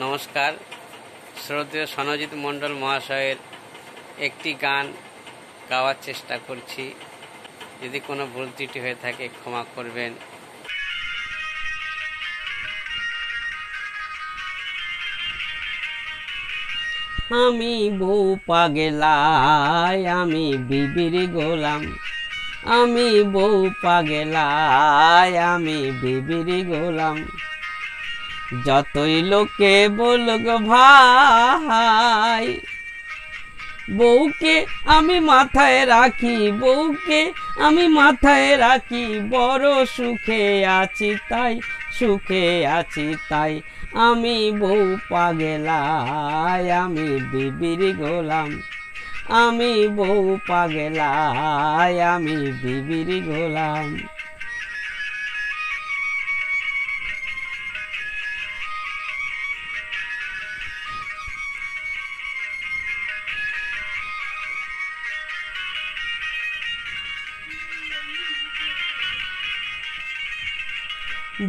নমস্কার। শ্রদ্ধেয় সনজিৎ মণ্ডল মহাশয়ের একটি গান গাওয়ার চেষ্টা করছি। যদি কোনো ভুল ত্রুটি হয়ে থাকে ক্ষমা করবেন। আমি বউ পাগেলাই, আমি বিবির গোলাম। আমি বউ পাগেলাই, আমি বিবির গোলাম। যতই লোকে বলুক ভাই, বউকে আমি মাথায় রাখি, বউকে আমি মাথায় রাখি। বড় সুখে আছি তাই, সুখে আছি তাই। আমি বউ পাগেলাই, আমি বিবির গোলাম। আমি বউ পাগেলাই, আমি বিবির গোলাম।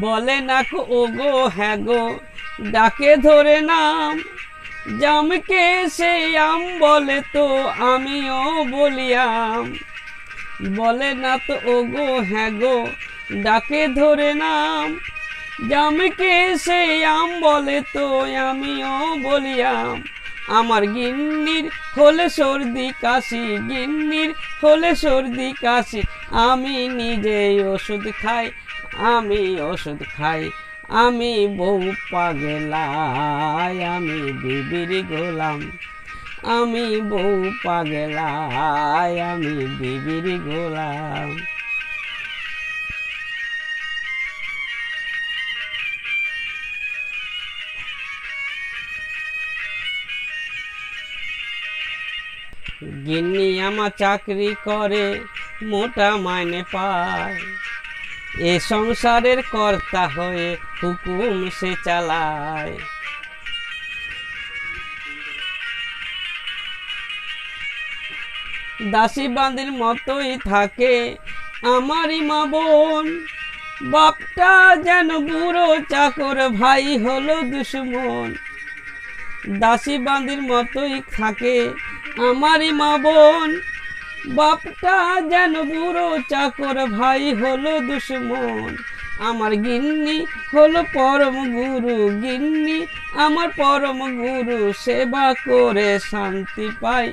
বলে না ও গো হ্যাঁ গো, ডাকে ধরে নাম। জামকে সে আম বলে তো আমিও বলিয়াম। বলে না তো ও গো হ্যাঁ গো, ডাকে ধরে নাম। জামকে সে আম বলে তো আমিও বলিয়াম। আমার গিন্নির হলে সর্দি কাশি, গিন্নির হলে সর্দি কাশি। আমি নিজে ওষুধ খাই, আমি ওষুধ খাই। আমি বউ পাগেলাই, আমি বিবির গোলাম। আমি বউ পাগেলাই, আমি বিবির গোলাম। গিন্নি আমার চাকরি করে, মোটা মাইনে পায়। এ সংসারের কর্তা হয়ে হুকুম সে চালায়। দাসী বান্দির মতোই থাকে আমারই মা বোন। বাপটা যেন বুড়ো চাকর, ভাই হলো দুশ্মন। দাসী বান্দির মতোই থাকে আমারই মা বোন। বাপটা যেন বুড়ো চাকর, ভাই হলো দুশ্মন। আমার গিন্নি হলো পরম গুরু, গিন্নি আমার পরম গুরু। সেবা করে শান্তি পাই,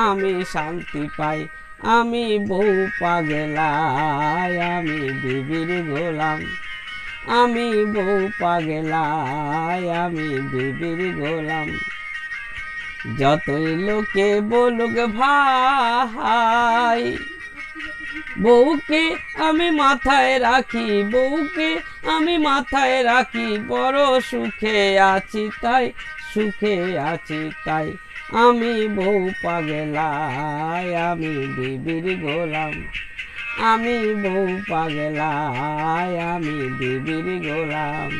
আমি শান্তি পাই। আমি বউ পাগেলাই, আমি বিবির গোলাম। আমি বউ পাগেলাই, আমি বিবির গোলাম। যতই লোকে বলুক ভাই, বউকে আমি মাথায় রাখি, বউকে আমি মাথায় রাখি। বড় সুখে আছি তাই, সুখে আছি তাই। আমি বউ পাগেলাই, আমি বিবির গোলাম। আমি বউ পাগেলাই, আমি বিবির গোলাম।